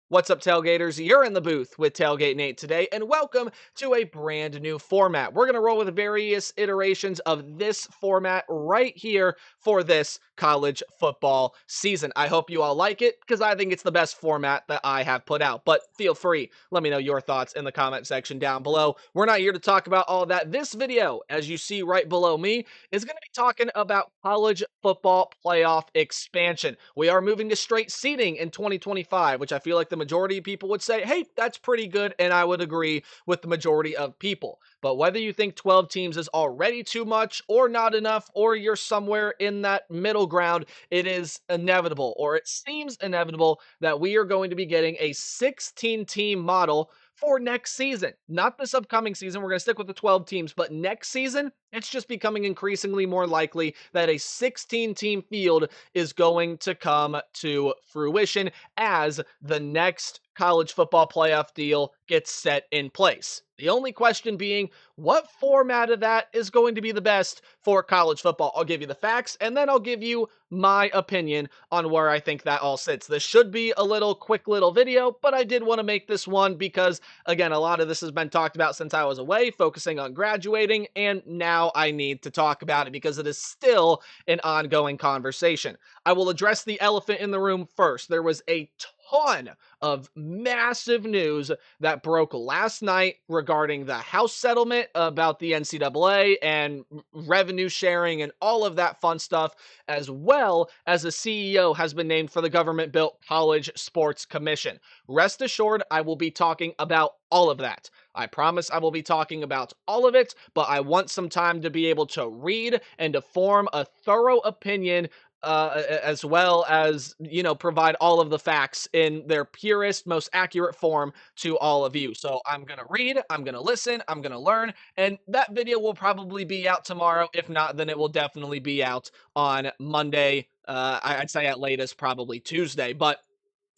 What's up, Tailgaters? You're in the booth with Tailgate Nate today, and welcome to a brand new format. We're going to roll with various iterations of this format right here for this college football season. I hope you all like it because I think it's the best format that I have put out. But feel free, let me know your thoughts in the comment section down below. We're not here to talk about all that. This video, as you see right below me, is going to be talking about college football playoff expansion. We are moving to straight seeding in 2025, which I feel like the majority of people would say, hey, that's pretty good. And I would agree with the majority of people. But whether you think 12 teams is already too much or not enough, or you're somewhere in that middle ground, it is inevitable, or it seems inevitable, that we are going to be getting a 16 team model for next season. Not this upcoming season. We're going to stick with the 12 teams, but next season, it's just becoming increasingly more likely that a 16 team field is going to come to fruition as the next college football playoff deal gets set in place. The only question being, what format of that is going to be the best for college football? I'll give you the facts, and then I'll give you my opinion on where I think that all sits. This should be a quick little video, but I did want to make this one because, again, a lot of this has been talked about since I was away, focusing on graduating, and now I need to talk about it because it is still an ongoing conversation. I will address the elephant in the room first. There was a ton of massive news that broke last night regarding the House settlement about the NCAA and revenue sharing and all of that fun stuff, as well as a CEO has been named for the government-built College Sports Commission. Rest assured, I will be talking about all of that. I promise I will be talking about all of it, but I want some time to be able to read and to form a thorough opinion, as well as, provide all of the facts in their purest, most accurate form to all of you. So I'm going to read, I'm going to listen, I'm going to learn, and that video will probably be out tomorrow. If not, then it will definitely be out on Monday. I'd say at latest, probably Tuesday. But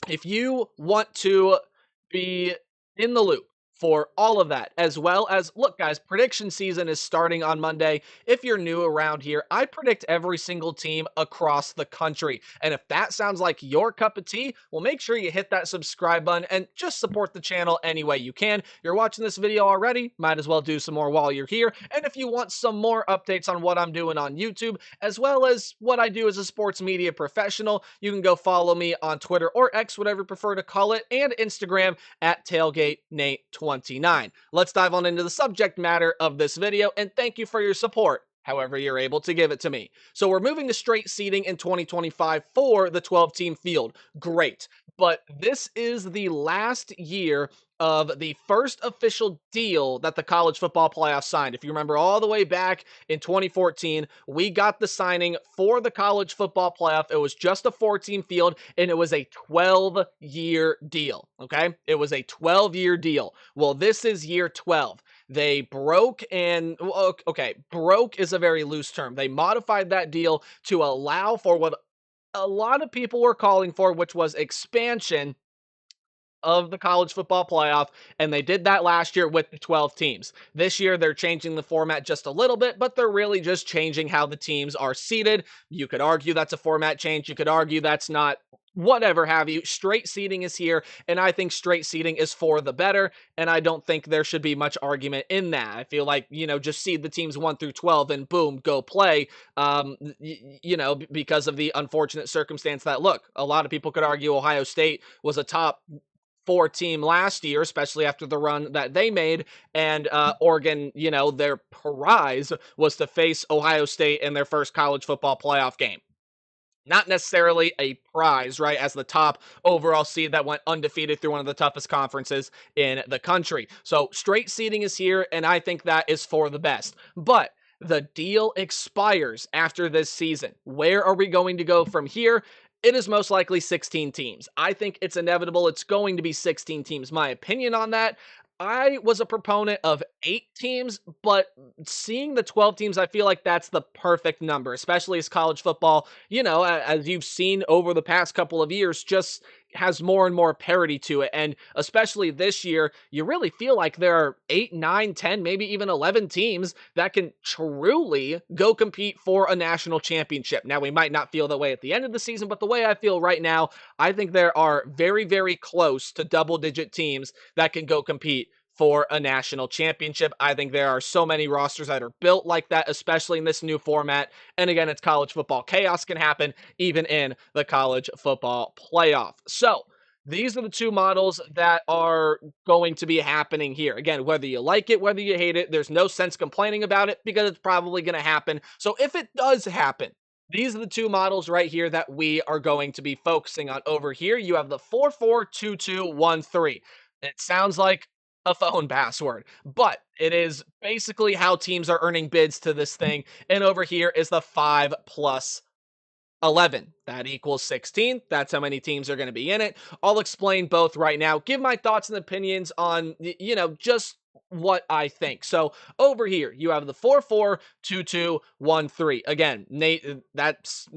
if you want to be in the loop for all of that, as well as, look, guys, prediction season is starting on Monday. If you're new around here, I predict every single team across the country. And if that sounds like your cup of tea, well, make sure you hit that subscribe button and just support the channel any way you can. You're watching this video already, might as well do some more while you're here. And if you want some more updates on what I'm doing on YouTube, as well as what I do as a sports media professional, you can go follow me on Twitter or X, whatever you prefer to call it, and Instagram at Tailgate Nate 29. Let's dive on into the subject matter of this video, and thank you for your support however you're able to give it to me. So we're moving to straight seeding in 2025 for the 12-team field. Great. But this is the last year of the first official deal that the college football playoff signed. If you remember all the way back in 2014, we got the signing for the college football playoff. It was just a 14 field, and it was a 12-year deal, okay? It was a 12-year deal. Well, this is year 12. They broke and, okay, broke is a very loose term. They modified that deal to allow for what a lot of people were calling for, which was expansion of the college football playoff, and they did that last year with the 12 teams. This year, they're changing the format just a little bit, but they're really just changing how the teams are seeded. You could argue that's a format change. You could argue that's not. Whatever have you, straight seeding is here, and I think straight seeding is for the better, and I don't think there should be much argument in that. I feel like, just seed the teams 1 through 12 and boom, go play, because of the unfortunate circumstance that, look, a lot of people could argue Ohio State was a top 4 team last year, especially after the run that they made, and Oregon, their prize was to face Ohio State in their first college football playoff game. Not necessarily a prize, right, as the top overall seed that went undefeated through one of the toughest conferences in the country. So straight seeding is here, and I think that is for the best. But the deal expires after this season. Where are we going to go from here? It is most likely 16 teams. I think it's inevitable it's going to be 16 teams. My opinion on that, I was a proponent of 8 teams, but seeing the 12 teams, I feel like that's the perfect number, especially as college football, as you've seen over the past couple of years, just has more and more parity to it. And especially this year, you really feel like there are 8, 9, 10, maybe even 11 teams that can truly go compete for a national championship. Now, we might not feel that way at the end of the season, but the way I feel right now, I think there are very, very close to double digit teams that can go compete for a national championship. I think there are so many rosters that are built like that, especially in this new format. And again, it's college football. Chaos can happen even in the college football playoff. So, these are the two models that are going to be happening here. Again, whether you like it, whether you hate it, there's no sense complaining about it because it's probably going to happen. So if it does happen, these are the two models right here that we are going to be focusing on. Over here, you have the 442213. It sounds like a phone password, but it is basically how teams are earning bids to this thing. And over here is the 5 plus 11. That equals 16. That's how many teams are going to be in it. I'll explain both right now. Give my thoughts and opinions on, just what I think. So over here, you have the 442213. Again, Nate, that's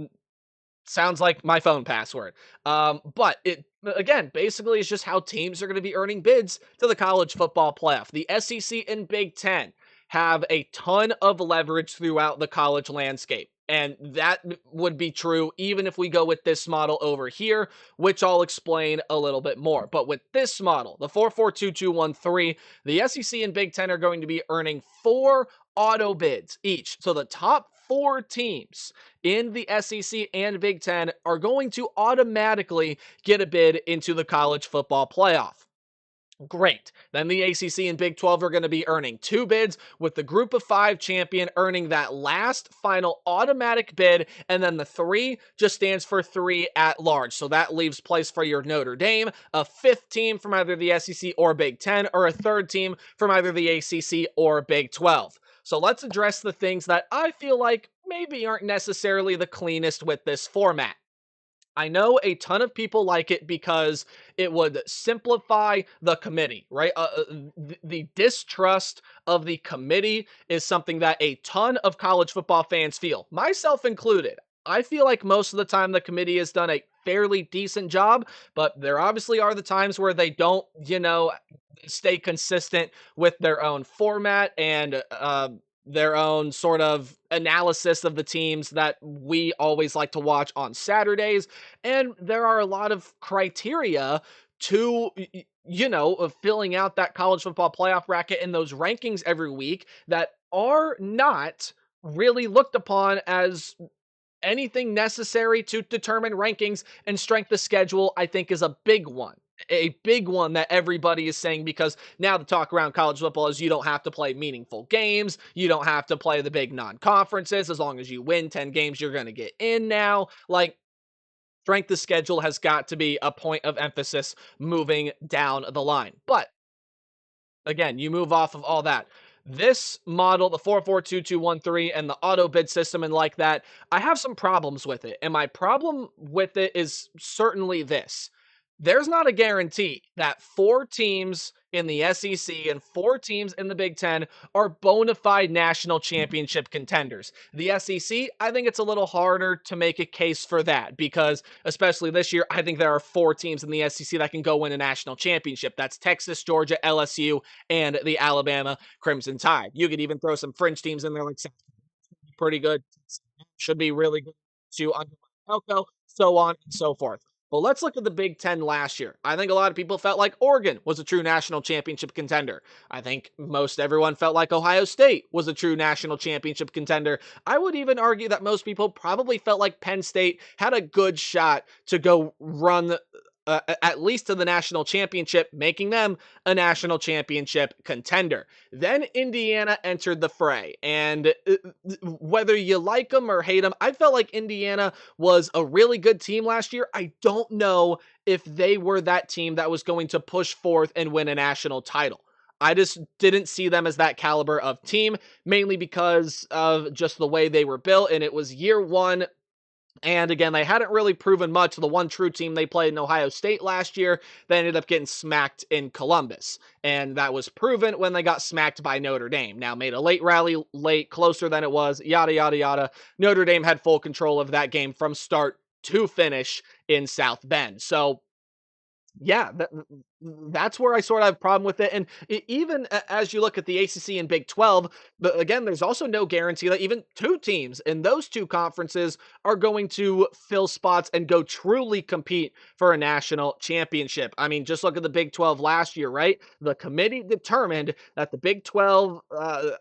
sounds like my phone password. But it again basically is just how teams are going to be earning bids to the college football playoff. The SEC and Big Ten have a ton of leverage throughout the college landscape. And that would be true even if we go with this model over here, which I'll explain a little bit more. But with this model, the 442213, the SEC and Big Ten are going to be earning 4 auto bids each. So the top 4 teams in the SEC and Big Ten are going to automatically get a bid into the college football playoff. Great. Then the ACC and Big 12 are going to be earning 2 bids, with the group of 5 champion earning that last final automatic bid, and then the 3 just stands for 3 at large. So that leaves place for your Notre Dame, a 5th team from either the SEC or Big 10, or a 3rd team from either the ACC or Big 12. So let's address the things that I feel like maybe aren't necessarily the cleanest with this format. I know a ton of people like it because it would simplify the committee, right? The distrust of the committee is something that a ton of college football fans feel, myself included. I feel like most of the time the committee has done a fairly decent job, but there obviously are the times where they don't, stay consistent with their own format and their own sort of analysis of the teams that we always like to watch on Saturdays. And there are a lot of criteria to, filling out that college football playoff bracket and those rankings every week that are not really looked upon as anything necessary to determine rankings. And strength of schedule, I think, is a big one. A big one that everybody is saying, because now the talk around college football is you don't have to play meaningful games. You don't have to play the big non-conferences. As long as you win 10 games, you're going to get in now. Like, strength of schedule has got to be a point of emphasis moving down the line. But again, you move off of all that. This model, the 442213 and the auto bid system and like that, I have some problems with it. And my problem with it is certainly this. There's not a guarantee that 4 teams in the SEC and 4 teams in the Big Ten are bona fide national championship contenders. The SEC, I think it's a little harder to make a case for that because, especially this year, I think there are 4 teams in the SEC that can go win a national championship. That's Texas, Georgia, LSU, and the Alabama Crimson Tide. You could even throw some fringe teams in there like pretty good, should be really good to under Elko, so on and so forth. Well, let's look at the Big Ten last year. I think a lot of people felt like Oregon was a true national championship contender. I think most everyone felt like Ohio State was a true national championship contender. I would even argue that most people probably felt like Penn State had a good shot to go run at least to the national championship, making them a national championship contender. Then Indiana entered the fray, and whether you like them or hate them, I felt like Indiana was a really good team last year. I don't know if they were that team that was going to push forth and win a national title. I just didn't see them as that caliber of team, mainly because of just the way they were built, and it was year one. And again, they hadn't really proven much. The one true team they played in Ohio State last year, they ended up getting smacked in Columbus. And that was proven when they got smacked by Notre Dame. Now, made a late rally, late, closer than it was, yada, yada, yada. Notre Dame had full control of that game from start to finish in South Bend. So Yeah, that's where I sort of have a problem with it. And even as you look at the ACC and Big 12, but again, there's also no guarantee that even two teams in those two conferences are going to fill spots and go truly compete for a national championship. I mean, just look at the Big 12 last year, right? The committee determined that the Big 12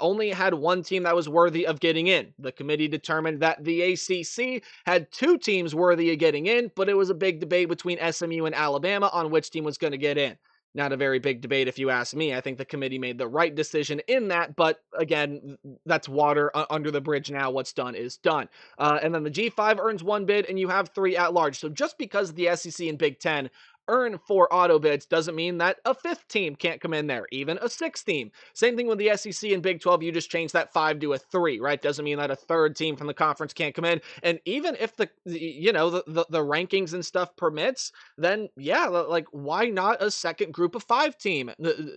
only had one team that was worthy of getting in. The committee determined that the ACC had two teams worthy of getting in, but it was a big debate between SMU and Alabama on which team was going to get in. Not a very big debate, if you ask me. I think the committee made the right decision in that, but again, that's water under the bridge now. What's done is done. And then the G5 earns one bid, and you have three at large. So just because the SEC and Big Ten earn four auto bids doesn't mean that a fifth team can't come in there, even a sixth team. Same thing with the SEC and Big 12. You just change that five to a three, right? Doesn't mean that a third team from the conference can't come in. And even if the rankings and stuff permits, then yeah, like why not a second group of five team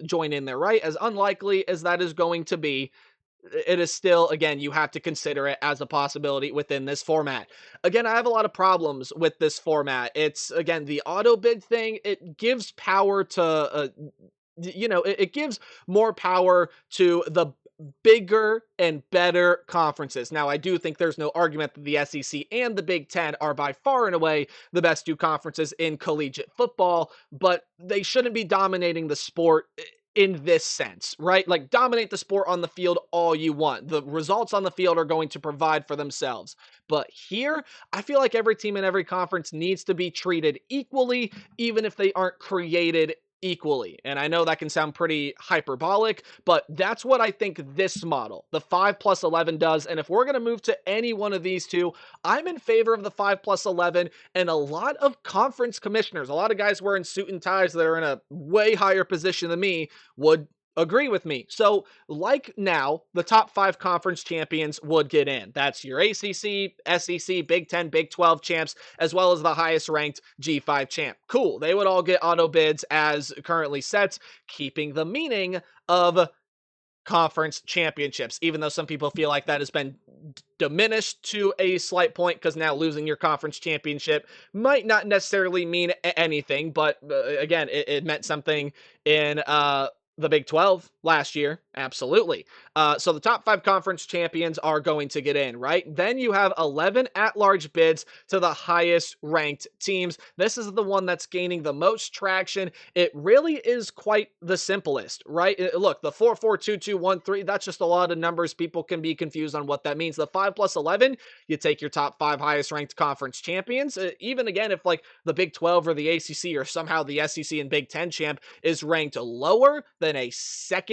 join in there, right? As unlikely as that is going to be, it is still, again, you have to consider it as a possibility within this format. Again, I have a lot of problems with this format. It's, again, the auto bid thing, it gives power to, it gives more power to the bigger and better conferences. Now, I do think there's no argument that the SEC and the Big Ten are by far and away the best two conferences in collegiate football, but they shouldn't be dominating the sport in this sense, right? Like, dominate the sport on the field all you want. The results on the field are going to provide for themselves. But here, I feel like every team in every conference needs to be treated equally, even if they aren't created equally. And I know that can sound pretty hyperbolic, but that's what I think this model, the 5 plus 11, does. And if we're going to move to any one of these two, I'm in favor of the 5 plus 11. And a lot of conference commissioners, a lot of guys wearing suit and ties that are in a way higher position than me, would agree with me. So, like now, the top five conference champions would get in. That's your ACC, SEC, Big 10, Big 12 champs, as well as the highest ranked G5 champ. Cool. They would all get auto bids as currently sets, keeping the meaning of conference championships, even though some people feel like that has been diminished to a slight point because now losing your conference championship might not necessarily mean anything. But again, it meant something in the Big 12 last year. Absolutely. So the top five conference champions are going to get in, right? Then you have 11 at-large bids to the highest ranked teams. This is the one that's gaining the most traction. It really is quite the simplest, right? Look, the 4-4-2-2-1-3, that's just a lot of numbers. People can be confused on what that means. The 5 plus 11, you take your top five highest ranked conference champions. Even again, if like the Big 12 or the ACC or somehow the SEC and Big 10 champ is ranked lower than a second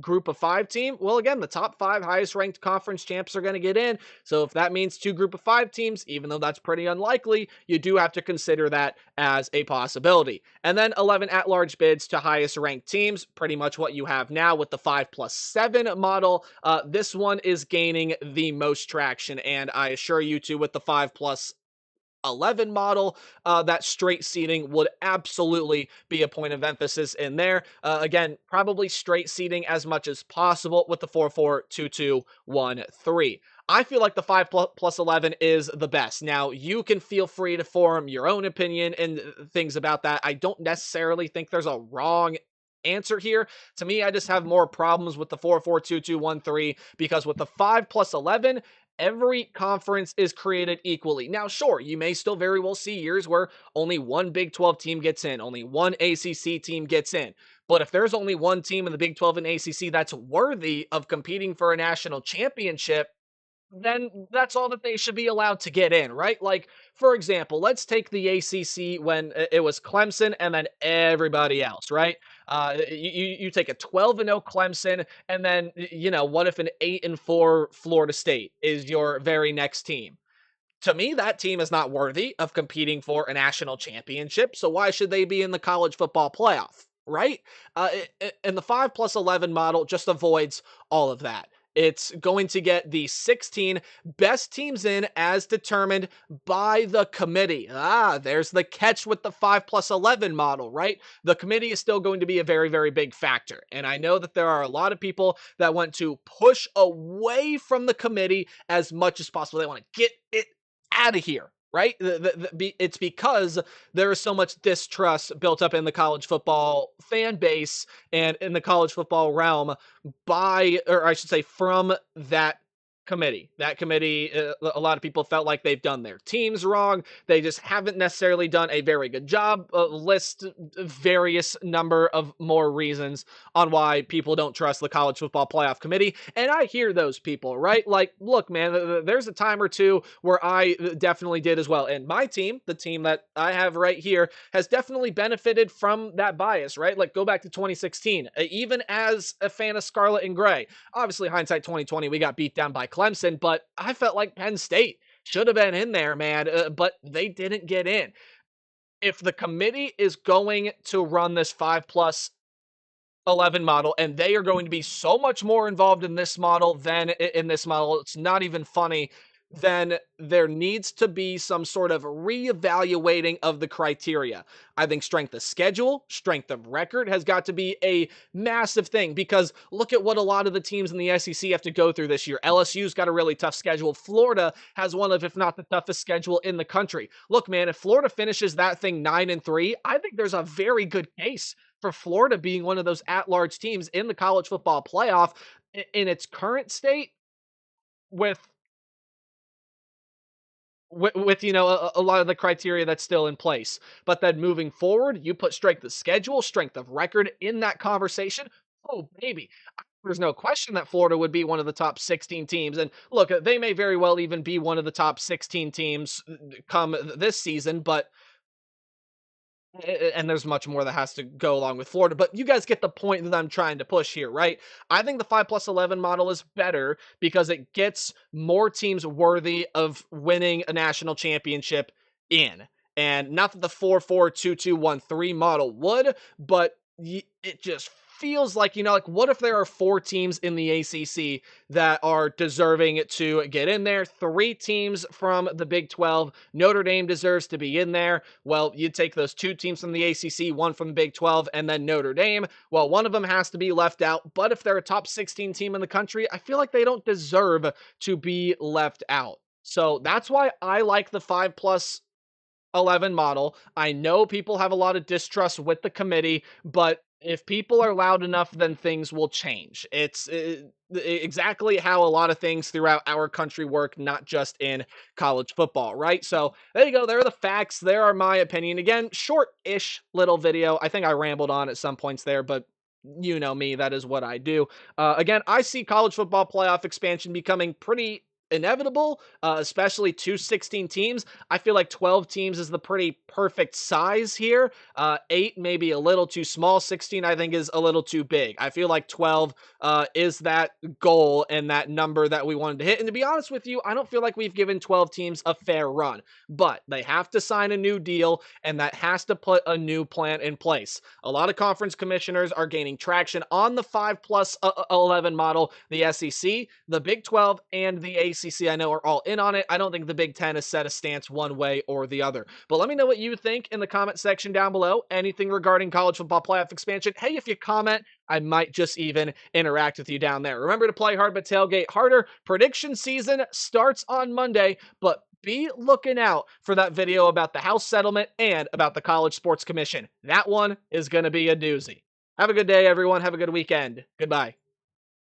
group of five team, well, again, the top five highest ranked conference champs are going to get in. So if that means two group of five teams, even though that's pretty unlikely, you do have to consider that as a possibility. And then 11 at-large bids to highest ranked teams, pretty much what you have now with the 5 plus 7 model. This one is gaining the most traction, and I assure you too, with the 5 plus 11 model, that straight seating would absolutely be a point of emphasis in there. Again, probably straight seating as much as possible with the 4-4-2-2-1-3. I feel like the 5 plus 11 is the best. Now, you can feel free to form your own opinion and things about that. I don't necessarily think there's a wrong answer here. To me, I just have more problems with the 4-4-2-2-1-3 because with the 5 plus 11, every conference is created equally. Now, sure, you may still very well see years where only one Big 12 team gets in, only one ACC team gets in. But if there's only one team in the Big 12 and ACC that's worthy of competing for a national championship, then that's all that they should be allowed to get in, right? Like, for example, let's take the ACC when it was Clemson and then everybody else, right? You take a 12-0 Clemson, and then what if an 8-4 Florida State is your very next team? To me, that team is not worthy of competing for a national championship. So why should they be in the college football playoff, right? And the 5 plus 11 model just avoids all of that. It's going to get the 16 best teams in as determined by the committee. There's the catch with the 5 plus 11 model, right? The committee is still going to be a very, very big factor. And I know that there are a lot of people that want to push away from the committee as much as possible. They want to get it out of here. right? It's because there is so much distrust built up in the college football fan base and in the college football realm by, or I should say, from that committee. That committee, a lot of people felt like they've done their teams wrong. They just haven't necessarily done a very good job. List various number of more reasons on why people don't trust the college football playoff committee. And I hear those people, right? Like, look, man, there's a time or two where I definitely did as well. And my team, the team that I have right here, has definitely benefited from that bias, right? Like, go back to 2016. Even as a fan of Scarlet and Gray, obviously, hindsight 2020, we got beat down by Clemson, but I felt like Penn State should have been in there, man, but they didn't get in. If the committee is going to run this 5 plus 11 model, and they are going to be so much more involved in this model than in this model. It's not even funny. Then there needs to be some sort of reevaluating of the criteria. I think strength of schedule, strength of record has got to be a massive thing because look at what a lot of the teams in the SEC have to go through this year. LSU's got a really tough schedule. Florida has one of, if not the toughest schedule in the country. Look, man, if Florida finishes that thing 9-3, I think there's a very good case for Florida being one of those at-large teams in the college football playoff in its current state with a lot of the criteria that's still in place. But then moving forward, you put strength of schedule, strength of record in that conversation. Oh, baby. There's no question that Florida would be one of the top 16 teams. And look, they may very well even be one of the top 16 teams come this season, but and there's much more that has to go along with Florida, but you guys get the point that I'm trying to push here, right? I think the 5 plus 11 model is better because it gets more teams worthy of winning a national championship in. And not that the 4-4-2-2-1-3 model would, but it just feels like, like what if there are 4 teams in the ACC that are deserving to get in there? 3 teams from the Big 12. Notre Dame deserves to be in there. Well, you take those 2 teams from the ACC, one from the Big 12, and then Notre Dame. Well, one of them has to be left out. But if they're a top 16 team in the country, I feel like they don't deserve to be left out. So that's why I like the 5 plus 11 model. I know people have a lot of distrust with the committee, but if people are loud enough, then things will change. It's exactly how a lot of things throughout our country work, not just in college football, right? So there you go. There are the facts. There are my opinion. Again, short-ish little video. I think I rambled on at some points there, but you know me, that is what I do. Again, I see college football playoff expansion becoming pretty inevitable, especially 2 16 teams. I feel like 12 teams is the pretty perfect size here. 8 maybe a little too small. 16 I think is a little too big. I feel like 12 is that goal and that number that we wanted to hit. And to be honest with you, I don't feel like we've given 12 teams a fair run, but they have to sign a new deal and that has to put a new plan in place. A lot of conference commissioners are gaining traction on the 5 plus 11 model. The SEC, the Big 12, and the ACC, I know, are all in on it. I don't think the Big 10 has set a stance one way or the other. But let me know what you think in the comment section down below. Anything regarding college football playoff expansion. Hey, if you comment, I might just even interact with you down there. Remember to play hard, but tailgate harder. Prediction season starts on Monday, but be looking out for that video about the House settlement and about the College Sports Commission. That one is going to be a doozy. Have a good day, everyone. Have a good weekend. Goodbye.